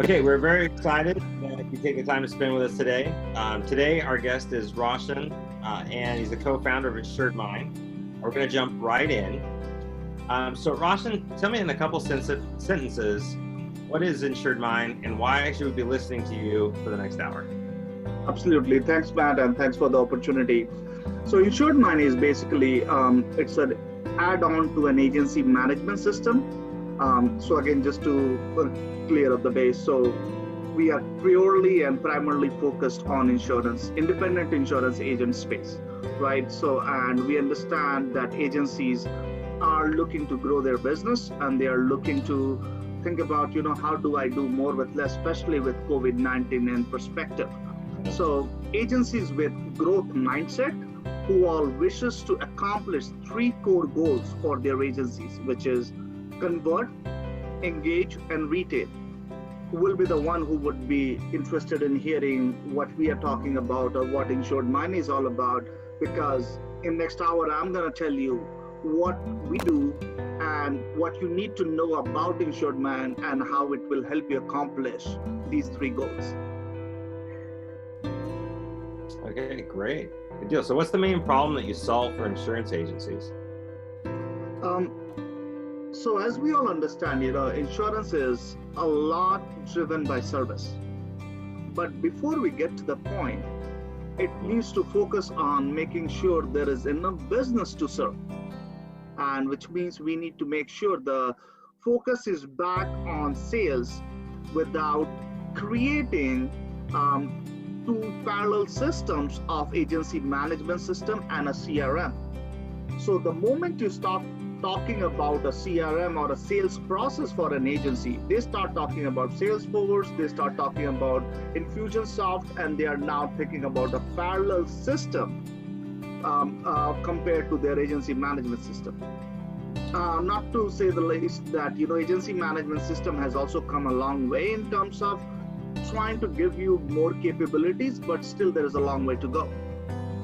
Okay, we're very excited that you take the time to spend with us today. Today, our guest is Raution, and he's the co-founder of InsuredMine. We're going to jump right in. So Raution, tell me in a couple sentences, what is InsuredMine and why should we be listening to you for the next hour? Absolutely. Thanks, Matt, and thanks for the opportunity. So InsuredMine is basically, it's an add-on to an agency management system. So again, just to clear up the base, so we are purely and primarily focused on insurance, independent insurance agent space, right? So, and we understand that agencies are looking to grow their business and they are looking to think about, how do I do more with less, especially with COVID-19 in perspective. So agencies with growth mindset who all wishes to accomplish 3 core goals for their agencies, which is convert, engage, and retain, will be the one who would be interested in hearing what we are talking about or what InsuredMine is all about, because in next hour, I'm going to tell you what we do and what you need to know about InsuredMine and how it will help you accomplish these 3 goals. Okay, great. Good deal. So what's the main problem that you solve for insurance agencies? So as we all understand, insurance is a lot driven by service. But before we get to the point, it needs to focus on making sure there is enough business to serve. And which means we need to make sure the focus is back on sales without creating 2 parallel systems of agency management system and a CRM. So the moment you start talking about a CRM or a sales process for an agency, they start talking about Salesforce, they start talking about Infusionsoft, and they are now thinking about a parallel system compared to their agency management system. Not to say the least that, agency management system has also come a long way in terms of trying to give you more capabilities, but still there is a long way to go.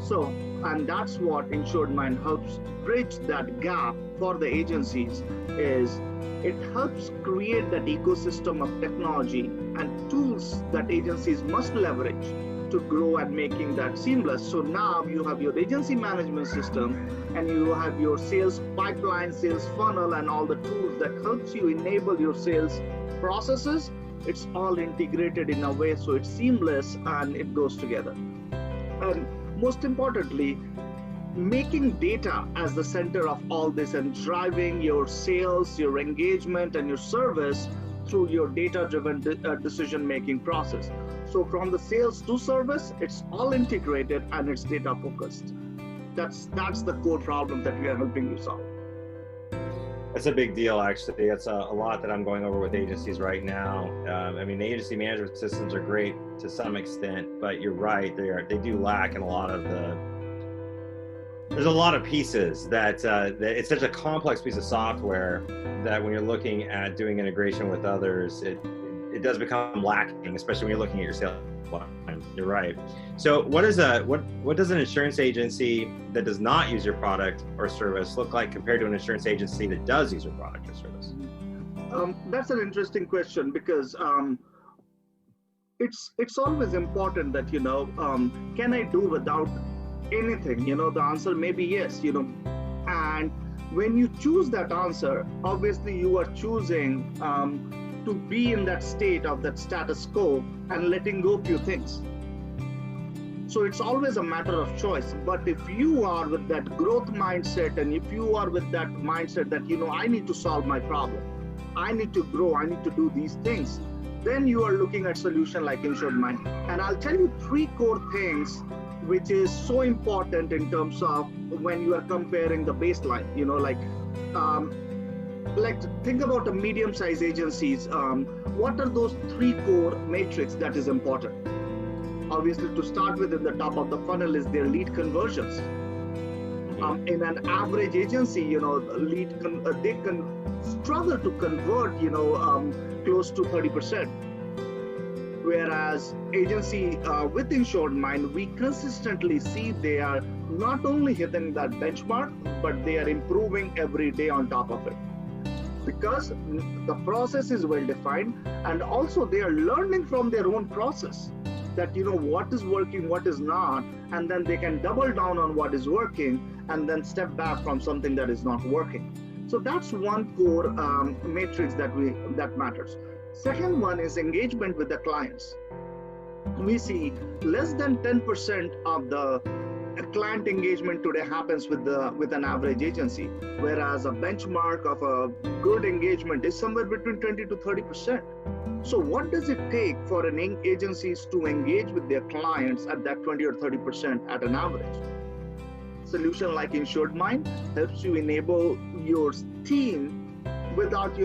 So, and that's what InsuredMine helps bridge that gap for the agencies, is it helps create that ecosystem of technology and tools that agencies must leverage to grow and making that seamless. So now you have your agency management system and you have your sales pipeline, sales funnel, and all the tools that helps you enable your sales processes. It's all integrated in a way so it's seamless and it goes together. And most importantly, making data as the center of all this and driving your sales, your engagement, and your service through your data-driven decision-making process. So from the sales to service, it's all integrated and it's data-focused. That's the core problem that we are helping you solve. That's a big deal, actually. That's a lot that I'm going over with agencies right now. I mean, the agency management systems are great to some extent, but you're right, they do lack in a lot of there's a lot of pieces that it's such a complex piece of software that when you're looking at doing integration with others, it does become lacking, especially when you're looking at your sales line. You're right. So what does an insurance agency that does not use your product or service look like compared to an insurance agency that does use your product or service? That's an interesting question, because it's always important that, can I do without anything? The answer may be yes, and when you choose that answer, obviously you are choosing to be in that state of that status quo and letting go a few things. So it's always a matter of choice. But if you are with that growth mindset and if you are with that mindset that, I need to solve my problem, I need to grow, I need to do these things, then you are looking at solution like InsuredMine. And I'll tell you 3 core things which is so important in terms of when you are comparing the baseline, like think about a medium-sized agencies. What are those 3 core metrics that is important? Obviously, to start with, in the top of the funnel is their lead conversions. In an average agency, they can struggle to convert, close to 30%. Whereas agency with InsuredMine, we consistently see they are not only hitting that benchmark, but they are improving every day on top of it. because the process is well defined, and also they are learning from their own process that what is working, what is not, and then they can double down on what is working and then step back from something that is not working. So that's one core matrix that matters. Second one is engagement with the clients. We see less than 10% of the client engagement today happens with an average agency, whereas a benchmark of a good engagement is somewhere between 20 to 30%. So what does it take for agencies to engage with their clients at that 20 or 30% at an average? Solution like InsuredMine helps you enable your team without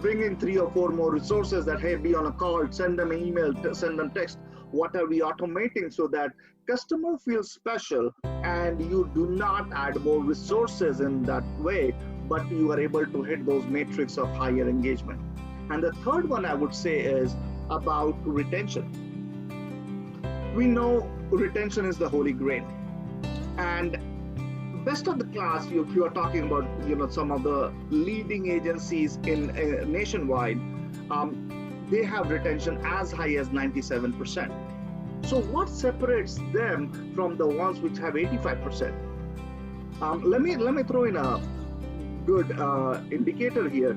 bringing 3 or 4 more resources that, hey, be on a call, send them an email, send them text. What are we automating so that customer feels special and you do not add more resources in that way, but you are able to hit those metrics of higher engagement. And the third one I would say is about retention. We know retention is the holy grail. And best of the class, if you are talking about some of the leading agencies in nationwide, they have retention as high as 97%. So what separates them from the ones which have 85%? Let me throw in a good indicator here.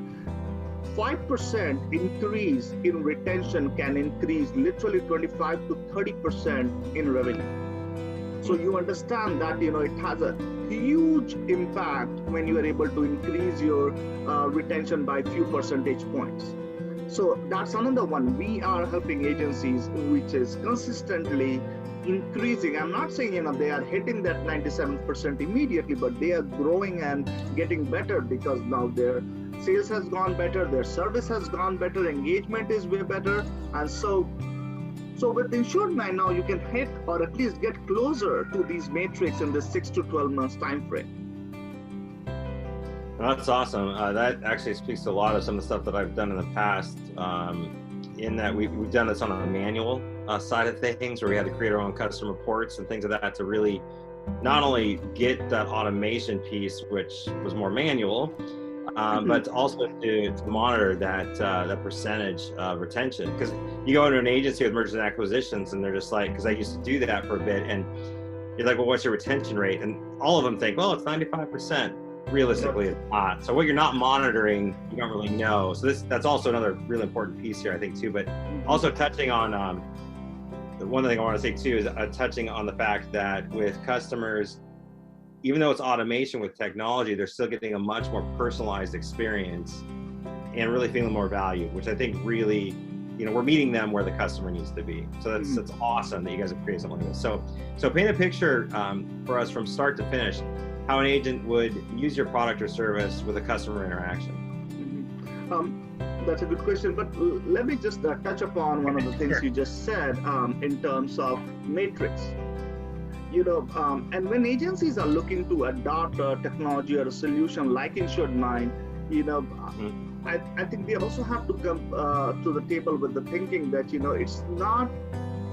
5% increase in retention can increase literally 25 to 30% in revenue. So you understand that it has a huge impact when you are able to increase your retention by a few percentage points. So that's another one. We are helping agencies which is consistently increasing. I'm not saying they are hitting that 97% immediately, but they are growing and getting better because now their sales has gone better, their service has gone better, engagement is way better, and so with InsuredMine now you can hit or at least get closer to these metrics in the 6 to 12 months time frame. That's awesome. That actually speaks to a lot of some of the stuff that I've done in the past, in that we've done this on a manual side of things, where we had to create our own custom reports and things of that to really not only get that automation piece, which was more manual, but also to monitor that percentage of retention. Because you go into an agency with mergers and acquisitions and they're just like, because I used to do that for a bit, and you're like, well, what's your retention rate? And all of them think, well, it's 95%. Realistically, it's not. So what you're not monitoring, you don't really know. So that's also another really important piece here, I think, too. But also touching on, the one thing I want to say too is touching on the fact that with customers, even though it's automation with technology, they're still getting a much more personalized experience and really feeling more value, which I think really, we're meeting them where the customer needs to be. So that's awesome that you guys have created something like this. So paint a picture for us from start to finish, how an agent would use your product or service with a customer interaction. That's a good question, but let me just touch upon one of the things you just said in terms of matrix. And when agencies are looking to adopt a technology or a solution like InsuredMine, I think they also have to come to the table with the thinking that it's not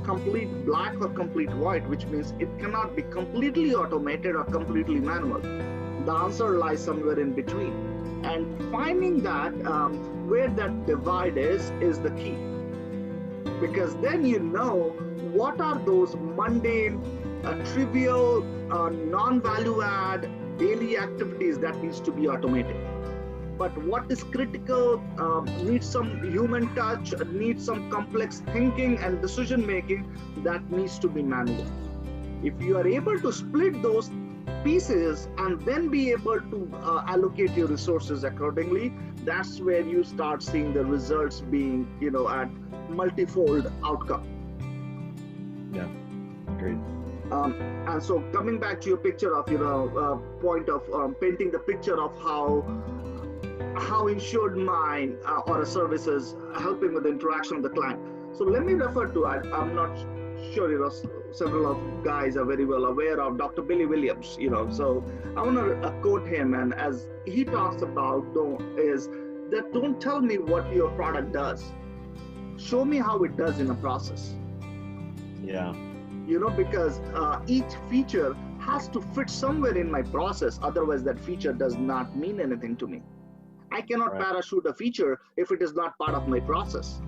complete black or complete white, which means it cannot be completely automated or completely manual. The answer lies somewhere in between, and finding that where that divide is the key, because then what are those mundane, trivial, non-value add daily activities that needs to be automated. But what is critical, needs some human touch, needs some complex thinking and decision making, that needs to be manual. If you are able to split those pieces and then be able to allocate your resources accordingly, that's where you start seeing the results being, at multifold outcome. Yeah, agreed. And so coming back to your picture of, point of painting the picture of how InsuredMine or a service is helping with the interaction with the client. So let me refer to, I'm not sure, several of guys are very well aware of Dr. Billy Williams, so I want to quote him, and as he talks about is that don't tell me what your product does. Show me how it does in a process. Yeah. Because each feature has to fit somewhere in my process. Otherwise, that feature does not mean anything to me. I cannot parachute a feature if it is not part of my process.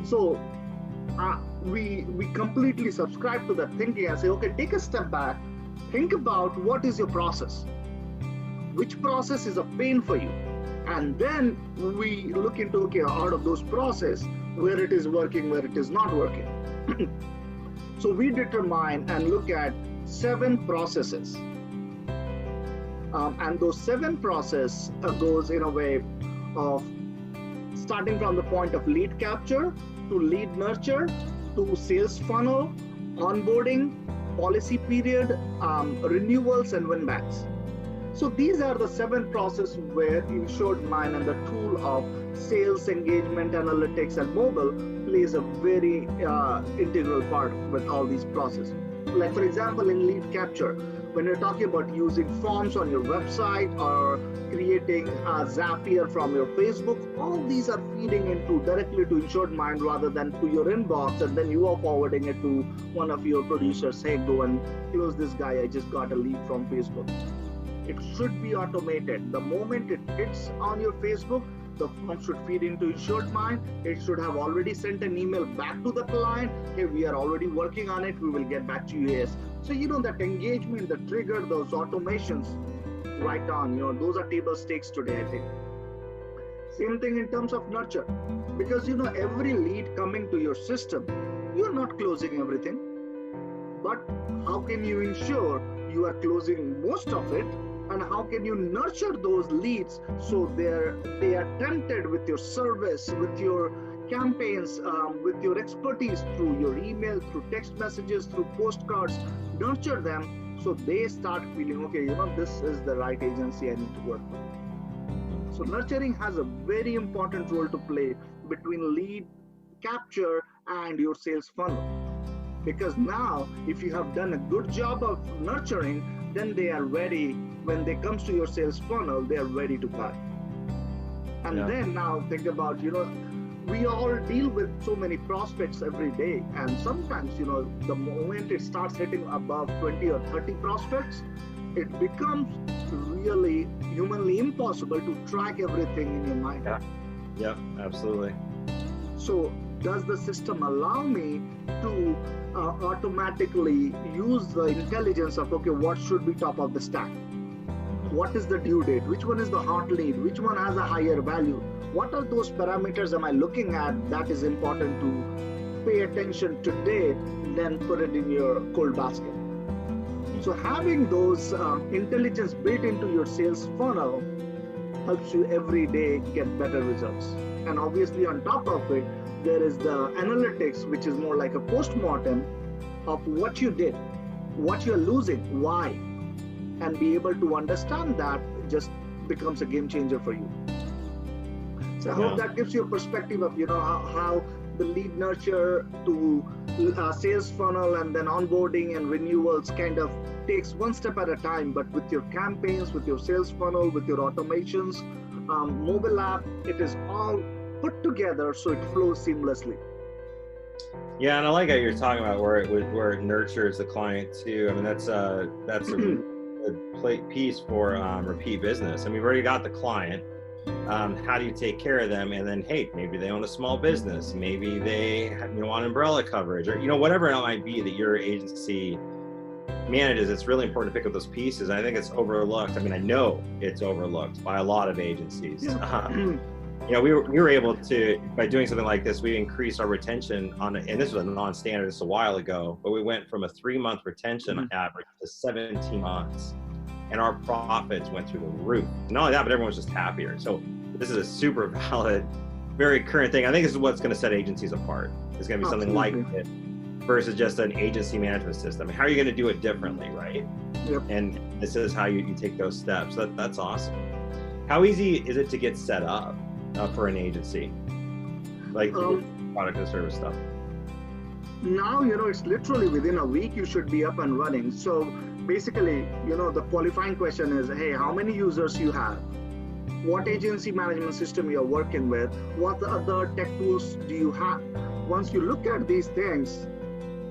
So we completely subscribe to that thinking and say, okay, take a step back, think about what is your process, which process is a pain for you, and then we look into, okay, out of those process, where it is working, where it is not working. So we determine and look at 7 processes, and those 7 processes goes in a way of starting from the point of lead capture to lead nurture to sales funnel, onboarding, policy period, renewals, and win backs. So these are the 7 processes where InsuredMine and the tool of sales, engagement, analytics, and mobile plays a very integral part with all these processes. Like for example, in lead capture, when you're talking about using forms on your website or creating a Zapier from your Facebook, all these are feeding into directly to InsuredMine rather than to your inbox, and then you are forwarding it to one of your producers. Hey, go and close this guy. I just got a lead from Facebook. It should be automated. The moment it hits on your Facebook, the form should feed into InsuredMine. It should have already sent an email back to the client. Hey, we are already working on it. We will get back to you. Yes. So, that engagement, the trigger, those automations, right on, those are table stakes today, I think. Same thing in terms of nurture. Because, every lead coming to your system, you're not closing everything. But how can you ensure you are closing most of it? And how can you nurture those leads so they are tempted with your service, with your campaigns, with your expertise through your email, through text messages, through postcards? Nurture them so they start feeling, okay, this is the right agency I need to work with. So nurturing has a very important role to play between lead capture and your sales funnel. Because now, if you have done a good job of nurturing, then they are ready. When they comes to your sales funnel, they are ready to buy. And then now think about, we all deal with so many prospects every day. And sometimes, the moment it starts hitting above 20 or 30 prospects, it becomes really humanly impossible to track everything in your mind. Yeah, absolutely. So does the system allow me to automatically use the intelligence of, okay, what should be top of the stack? What is the due date? Which one is the hot lead? Which one has a higher value? What are those parameters am I looking at that is important to pay attention today, then put it in your cold basket? So having those intelligence built into your sales funnel helps you every day get better results. And obviously on top of it, there is the analytics, which is more like a post-mortem of what you did, what you're losing, why, and be able to understand that just becomes a game changer for you. So I hope that gives you a perspective of, how the lead nurture to sales funnel and then onboarding and renewals kind of takes one step at a time, but with your campaigns, with your sales funnel, with your automations, mobile app, it is all put together so it flows seamlessly. Yeah, and I like how you're talking about where it nurtures the client too. I mean, that's a good piece for repeat business. I mean, we've already got the client. How do you take care of them? And then, hey, maybe they own a small business, maybe they want umbrella coverage, or whatever it might be that your agency manages. It's really important to pick up those pieces. I think it's overlooked. I mean, I know it's overlooked by a lot of agencies. We were able to, by doing something like this, we increased our retention on, and this was a non-standard, this a while ago, but we went from a 3-month retention average to 17 months, and our profits went through the roof. Not only that, but everyone was just happier. So this is a super valid, very current thing. I think this is what's going to set agencies apart. It's going to be something like this versus just an agency management system. How are you going to do it differently, right? Yep. And this is how you take those steps. That's awesome. How easy is it to get set up for an agency, like product and service stuff? Now, it's literally within a week you should be up and running. So basically, the qualifying question is, hey, how many users you have? What agency management system you're working with? What other tech tools do you have? Once you look at these things,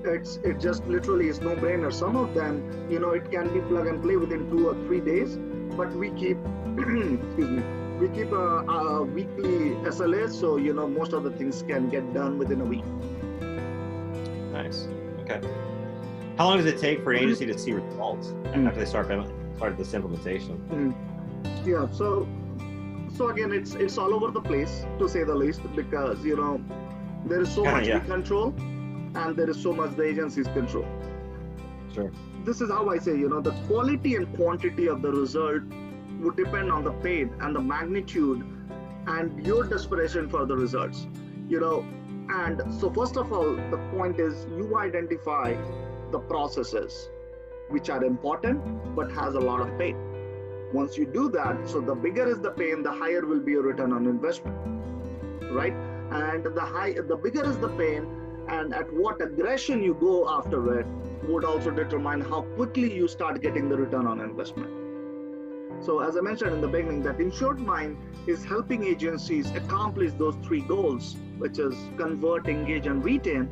it just literally is no-brainer. Some of them, it can be plug and play within 2 or 3 days, but we keep, excuse me, We keep a weekly SLA, so most of the things can get done within a week. Nice. Okay. How long does it take for an agency to see results after they start this implementation? Yeah. So again, it's all over the place, to say the least, because there is so much we control, and there is so much the agencies control. Sure. This is how I say, the quality and quantity of the result would depend on the pain and the magnitude and your desperation for the results. And so first of all, the point is you identify the processes which are important but has a lot of pain. Once you do that, so the bigger is the pain, the higher will be your return on investment, right? And the bigger is the pain, and at what aggression you go after it would also determine how quickly you start getting the return on investment. So as I mentioned in the beginning, that InsuredMine is helping agencies accomplish those three goals, which is convert, engage, and retain.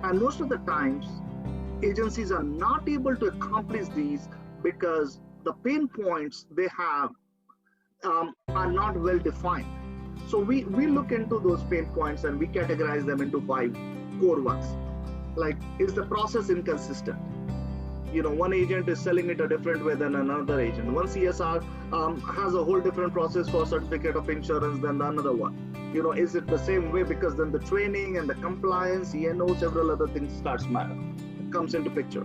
And most of the times, agencies are not able to accomplish these because the pain points they have are not well defined. So we look into those pain points and we categorize them into 5 core ones. Like, is the process inconsistent? One agent is selling it a different way than another agent. One CSR has a whole different process for certificate of insurance than the another one. Is it the same way? Because then the training and the compliance, E&O, several other things comes into picture.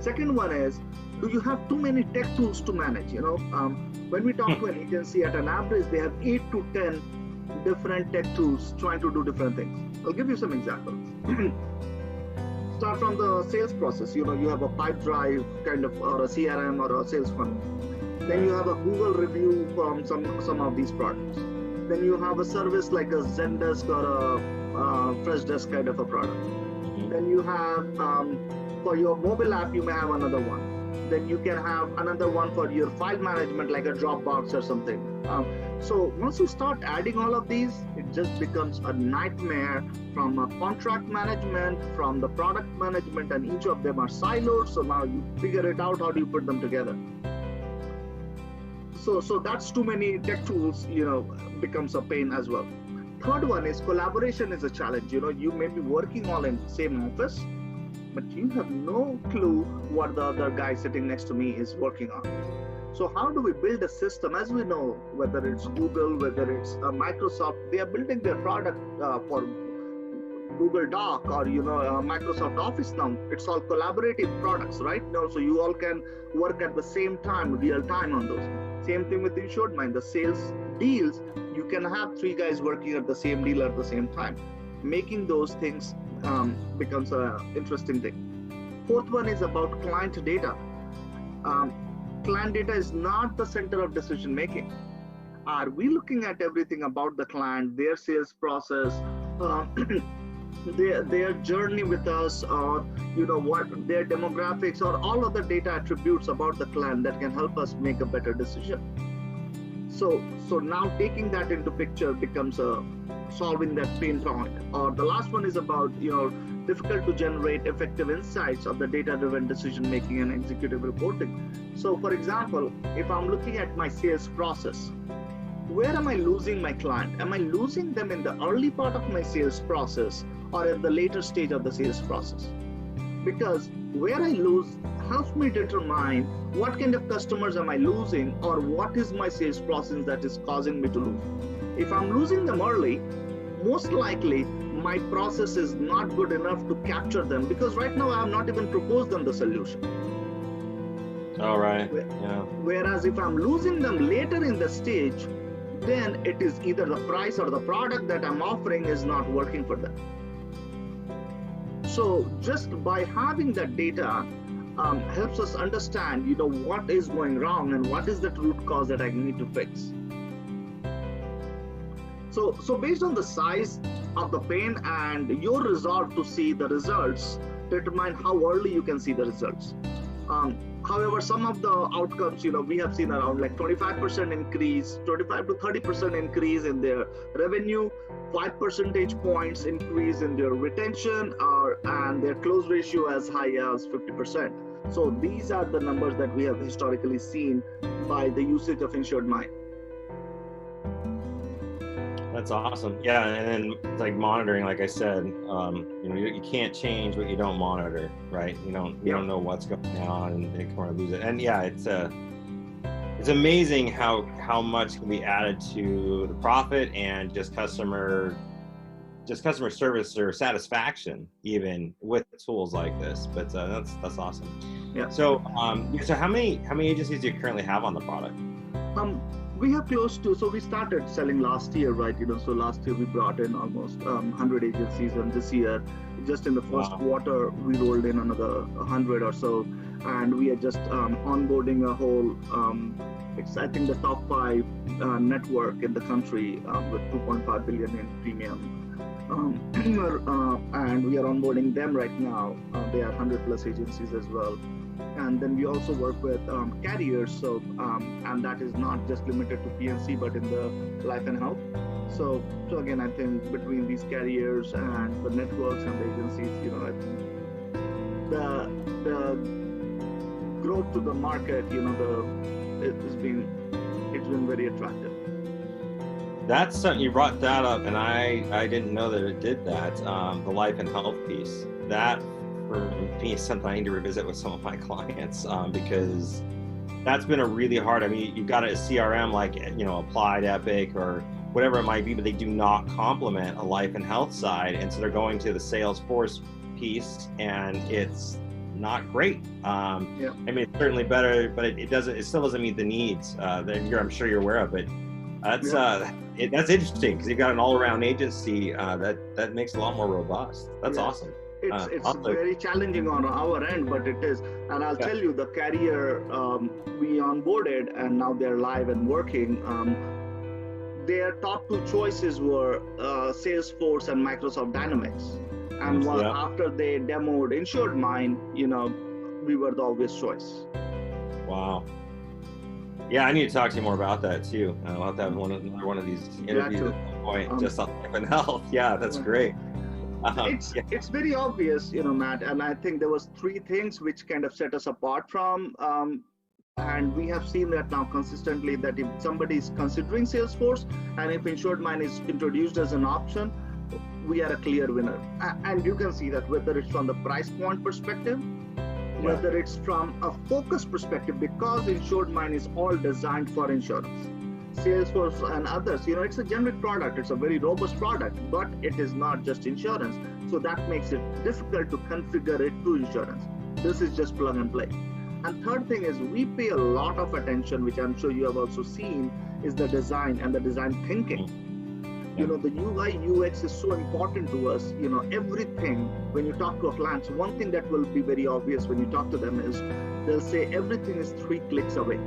Second one is, do you have too many tech tools to manage? When we talk to an agency, at an average, they have 8 to 10 different tech tools trying to do different things. I'll give you some examples. Start from the sales process. You have a pipe drive kind of, or a CRM or a sales funnel. Then you have a Google review from some of these products. Then you have a service like a Zendesk or a Freshdesk kind of a product. Then you have, for your mobile app, you may have another one. Then you can have another one for your file management, like a Dropbox or something. So once you start adding all of these, it just becomes a nightmare from a contract management, from the product management, and each of them are siloed. So now you figure it out, how do you put them together? So that's too many tech tools, becomes a pain as well. Third one is collaboration is a challenge. You may be working all in the same office, but you have no clue what the other guy sitting next to me is working on. So how do we build a system? As we know, whether it's Google, whether it's Microsoft, they are building their product for Google Doc or Microsoft Office now. It's all collaborative products, right? Now, so you all can work at the same time, real time on those. Same thing with InsuredMine. The sales deals, you can have 3 guys working at the same deal at the same time. Making those things becomes an interesting thing. Fourth one is about client data. Client data is not the center of decision making. Are we looking at everything about the client, their sales process, their journey with us, or what their demographics, or all of the data attributes about the client that can help us make a better decision? So now taking that into picture becomes solving that pain point. Or the last one is about difficult to generate effective insights of the data-driven decision making and executive reporting. So for example, if I'm looking at my sales process, where am I losing my client? Am I losing them in the early part of my sales process or at the later stage of the sales process? Because where I lose helps me determine what kind of customers am I losing, or what is my sales process that is causing me to lose. If I'm losing them early, most likely my process is not good enough to capture them, because right now I have not even proposed them the solution. All right. Yeah. Whereas if I'm losing them later in the stage, then it is either the price or the product that I'm offering is not working for them. So just by having that data helps us understand, what is going wrong and what is that root cause that I need to fix. So based on the size of the pain and your resolve to see the results, determine how early you can see the results. However, some of the outcomes, we have seen around like 25% increase, 25 to 30% increase in their revenue, 5 percentage points increase in their retention, and their close ratio as high as 50%. So these are the numbers that we have historically seen by the usage of InsuredMine. That's awesome. Yeah, and then it's like monitoring, like I said, you can't change what you don't monitor, right? You don't know what's going on, and you kind of lose it. And yeah, it's amazing how much can be added to the profit and just customer service or satisfaction, even with tools like this. But that's awesome. Yeah. So so how many agencies do you currently have on the product? We have close to, so we started selling last year, right? So last year we brought in almost 100 agencies, and this year, just in the first quarter, we rolled in another 100 or so, and we are just onboarding a whole, I think the top 5 network in the country with 2.5 billion in premium, and we are onboarding them right now. They are 100 plus agencies as well. And then we also work with carriers, so and that is not just limited to PNC, but in the life and health. So again, I think between these carriers and the networks and the agencies, I think the growth to the market, it's been very attractive. That's something, you brought that up, and I didn't know that it did that. The life and health piece, that for me is something I need to revisit with some of my clients, because that's been a really hard, you've got a CRM like, Applied, Epic, or whatever it might be, but they do not complement a life and health side. And so they're going to the Salesforce piece, and it's not great. It's certainly better, but it still doesn't meet the needs that I'm sure you're aware of. But that's that's interesting, because you've got an all-around agency that makes it a lot more robust. That's awesome. It's very challenging on our end, but it is. And I'll tell you, the carrier we onboarded, and now they're live and working. Their top 2 choices were Salesforce and Microsoft Dynamics. And after they demoed InsuredMine, we were the obvious choice. Wow. Yeah, I need to talk to you more about that too. I'll have to have another one of these interviews at some point, just on life and health. Yeah, that's great. It's very obvious, Matt, and I think there was 3 things which kind of set us apart from, and we have seen that now consistently, that if somebody is considering Salesforce, and if InsuredMine is introduced as an option, we are a clear winner. And you can see that whether it's from the price point perspective, whether it's from a focus perspective, because InsuredMine is all designed for insurance. Salesforce and others, it's a generic product, it's a very robust product, but it is not just insurance. So that makes it difficult to configure it to insurance. This is just plug and play. And third thing is, we pay a lot of attention, which I'm sure you have also seen, is the design and the design thinking. The UI UX is so important to us. Everything, when you talk to a client, so one thing that will be very obvious when you talk to them is, they'll say everything is 3 clicks away.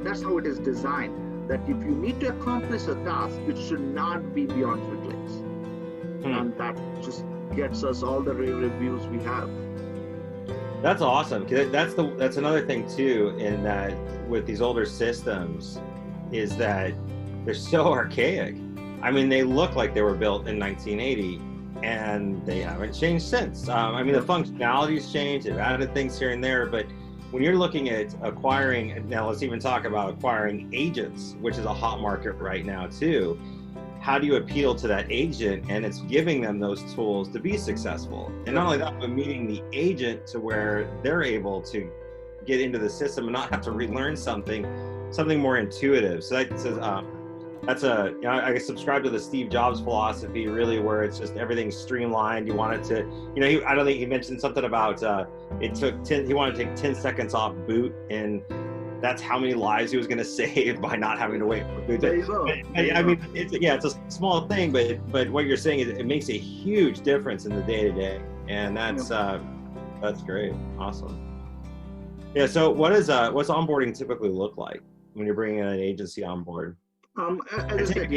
That's how it is designed. That if you need to accomplish a task, it should not be beyond 3 clicks. And that just gets us all the rave reviews we have. That's awesome. That's another thing too, in that with these older systems, is that they're so archaic. They look like they were built in 1980, and they haven't changed since. The functionality's changed, they've added things here and there, but when you're looking at acquiring, now let's even talk about acquiring agents, which is a hot market right now too. How do you appeal to that agent? And it's giving them those tools to be successful. And not only that, but meeting the agent to where they're able to get into the system and not have to relearn something more intuitive. So I subscribe to the Steve Jobs philosophy, really, where it's just everything's streamlined. You want it to, I don't think he mentioned something about he wanted to take 10 seconds off boot, and that's how many lives he was going to save by not having to wait for boot. There you go. It's a small thing, but what you're saying is it makes a huge difference in the day-to-day, and that's great. Awesome. Yeah. So what's onboarding typically look like when you're bringing an agency on board? As I said,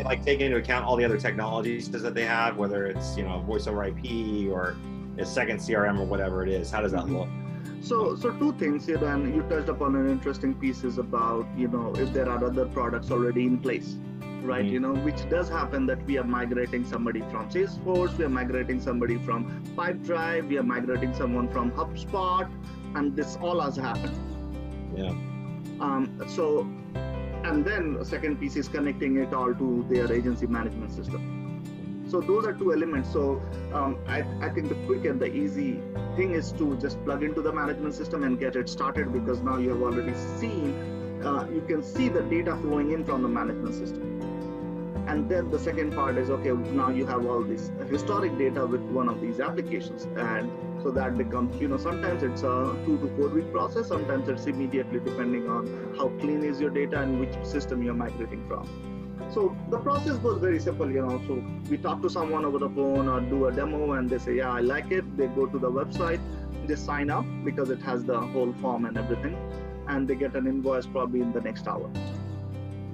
like taking into account all the other technologies that they have, whether it's voice over IP or a second CRM or whatever it is. How does that look? So 2 things here, and you touched upon an interesting piece, is about if there are other products already in place, right? Which does happen, that we are migrating somebody from Salesforce, we are migrating somebody from Pipedrive, we are migrating someone from HubSpot, and this all has happened. Yeah. And then the second piece is connecting it all to their agency management system. So those are two elements. So I think the quick and the easy thing is to just plug into the management system and get it started, because now you have already seen, you can see the data flowing in from the management system. And then the second part is, okay, now you have all this historic data with one of these applications. And so that becomes, sometimes it's a 2 to 4 week process. Sometimes it's immediately, depending on how clean is your data and which system you're migrating from. So the process goes very simple, so we talk to someone over the phone or do a demo and they say, yeah, I like it. They go to the website, they sign up because it has the whole form and everything, and they get an invoice probably in the next hour.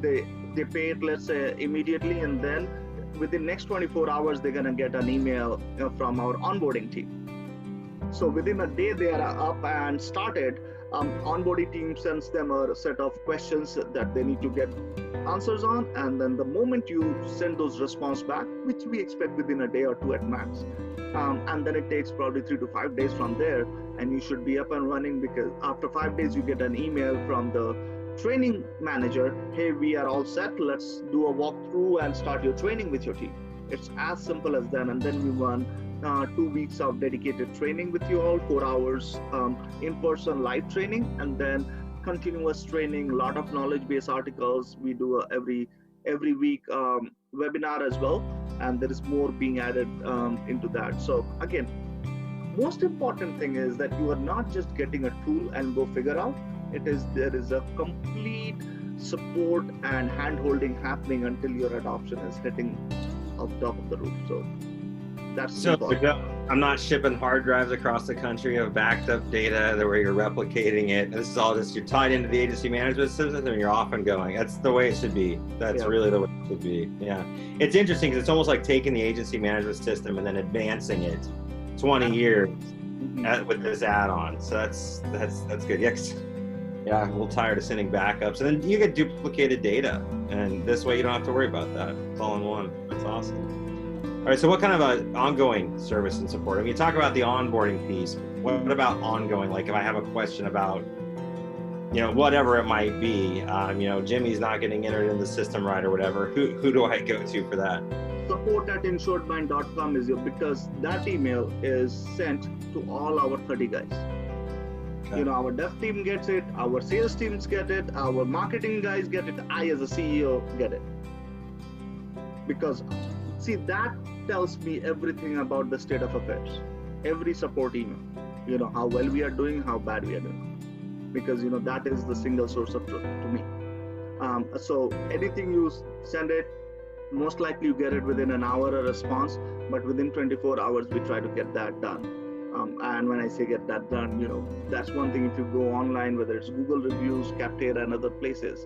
They pay it, let's say, immediately, and then within next 24 hours, they're gonna get an email from our onboarding team. So within a day, they are up and started. Onboarding team sends them a set of questions that they need to get answers on, and then the moment you send those response back, which we expect within a day or two at max, and then it takes probably 3 to 5 days from there, and you should be up and running, because after 5 days you get an email from the training manager, hey, we are all set, let's do a walkthrough and start your training with your team. It's as simple as that. And then we run 2 weeks of dedicated training with you all, 4 hours in-person live training, and then continuous training, a lot of knowledge-based articles. We do every week webinar as well, and there is more being added into that. So again, most important thing is that you are not just getting a tool and go figure out. There is a complete support and hand-holding happening until your adoption is hitting up top of the roof. So that's important. I'm not shipping hard drives across the country of backed up data that where you're replicating it. This is all just, you're tied into the agency management system and you're off and going. That's the way it should be. That's really the way it should be. Yeah. It's interesting because it's almost like taking the agency management system and then advancing it 20 years with this add-on. So that's good. Yeah, I'm a little tired of sending backups. And then you get duplicated data. And this way you don't have to worry about that. It's all in one. That's awesome. All right, so what kind of ongoing service and support? I mean, you talk about the onboarding piece. What about ongoing? Like if I have a question about, whatever it might be, Jimmy's not getting entered in the system right or whatever, who do I go to for that? support@InsuredMine.com is because that email is sent to all our 30 guys. Okay. Our dev team gets it, our sales teams get it, our marketing guys get it, I as a CEO get it. Because see, that tells me everything about the state of affairs. Every support email, how well we are doing, how bad we are doing. Because, that is the single source of truth to me. So anything you send it, most likely you get it within an hour a response, but within 24 hours, we try to get that done. And when I say get that done, that's one thing. If you go online, whether it's Google reviews, Capterra, and other places,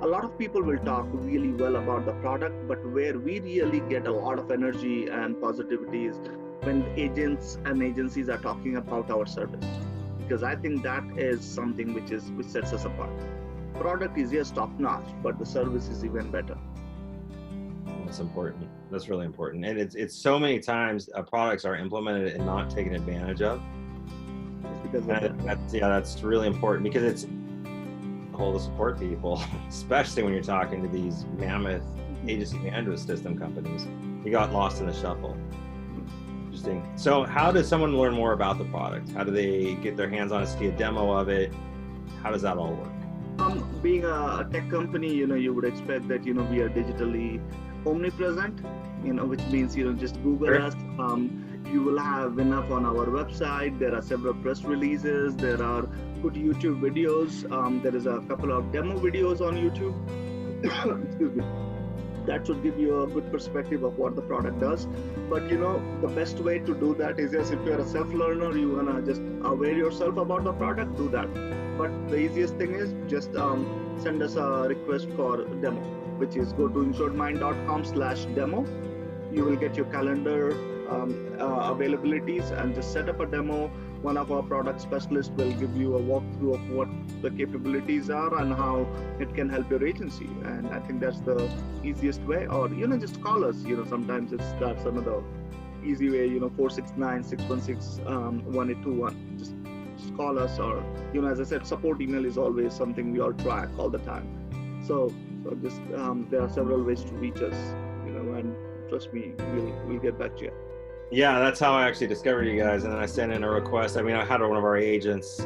a lot of people will talk really well about the product, but where we really get a lot of energy and positivity is when agents and agencies are talking about our service, because I think that is something which sets us apart. Product is just top notch, but the service is even better. That's important. That's really important. And it's so many times products are implemented and not taken advantage of. It's because of that's really important, because it's to support people, especially when you're talking to these mammoth agency management system companies. You got lost in the shuffle. Interesting. So how does someone learn more about the product? How do they get their hands on it, see a demo of it? How does that all work? Being a tech company, you would expect that, we are digitally omnipresent, which means, just Google us. You will have enough on our website. There are several press releases. There are good YouTube videos. There is a couple of demo videos on YouTube. Excuse me. That should give you a good perspective of what the product does. But the best way to do that is just if you're a self-learner, you wanna just aware yourself about the product, do that. But the easiest thing is just send us a request for a demo, which is go to InsuredMine.com/demo. You will get your calendar availabilities and just set up a demo. One of our product specialists will give you a walkthrough of what the capabilities are and how it can help your agency. And I think that's the easiest way. Or, just call us. Sometimes that's another easy way, 469-616-1821. Just call us, or, as I said, support email is always something we all track all the time. So just there are several ways to reach us, and trust me, we'll get back to you. Yeah, that's how I actually discovered you guys. And then I sent in a request. I mean, I had one of our agents,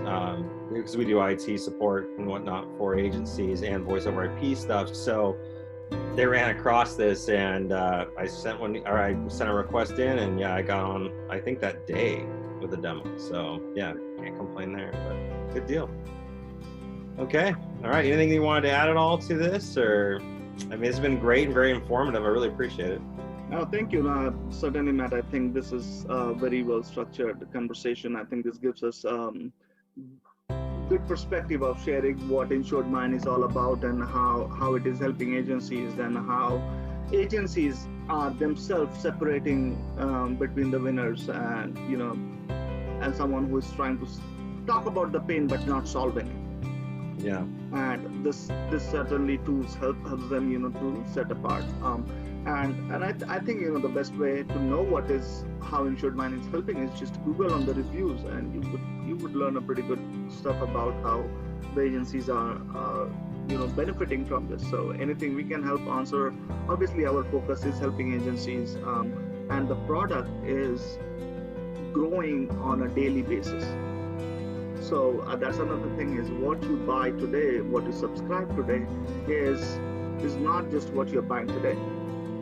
because we do IT support and whatnot for agencies and voice over IP stuff. So they ran across this, and I sent a request in, and yeah, I got on, I think that day with the demo. So yeah, can't complain there, but good deal. Okay. All right. Anything you wanted to add at all to this, or, I mean, it's been great and very informative. I really appreciate it. No, thank you. Certainly, Matt. I think this is a very well structured conversation. I think this gives us good perspective of sharing what InsuredMine is all about and how it is helping agencies, and how agencies are themselves separating between the winners and and someone who is trying to talk about the pain but not solving it. Yeah. And this certainly tools helps them to set apart. And I think the best way to know how InsuredMine is helping is just Google on the reviews, and you would learn a pretty good stuff about how the agencies are benefiting from this. So anything we can help answer. Obviously, our focus is helping agencies, and the product is growing on a daily basis. So that's another thing, is what you buy today, what you subscribe today is not just what you're buying today,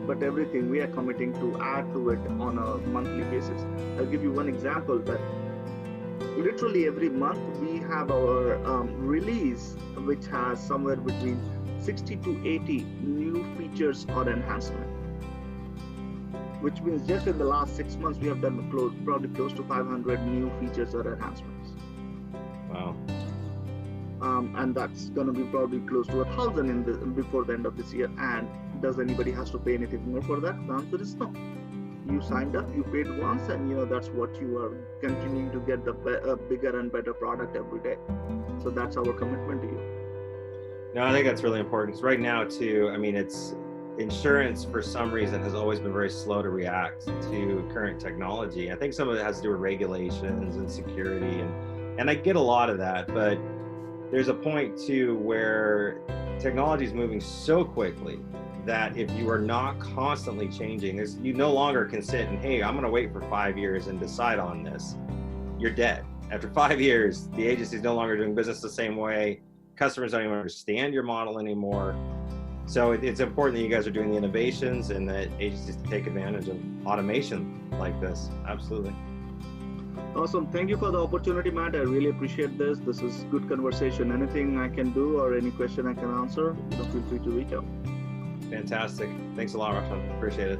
but everything we are committing to add to it on a monthly basis. I'll give you one example that literally every month we have our release, which has somewhere between 60 to 80 new features or enhancement, which means just in the last 6 months we have done probably close to 500 new features or enhancements. Wow. And that's going to be probably close to 1,000 before the end of this year. And does anybody has to pay anything more for that? The answer is no. You signed up, you paid once, and that's what you are continuing to get, the bigger and better product every day. So that's our commitment to you. No, I think that's really important, because right now too, I mean, it's insurance for some reason has always been very slow to react to current technology. I think some of it has to do with regulations and security, and I get a lot of that, but there's a point too where technology is moving so quickly that if you are not constantly changing, you no longer can sit and, hey, I'm going to wait for 5 years and decide on this. You're dead. After 5 years, the agency is no longer doing business the same way. Customers don't even understand your model anymore. So it's important that you guys are doing the innovations and that agencies take advantage of automation like this. Absolutely. Awesome. Thank you for the opportunity, Matt. I really appreciate this. This is good conversation. Anything I can do or any question I can answer, feel free to reach out. Fantastic. Thanks a lot, Raution. Appreciate it.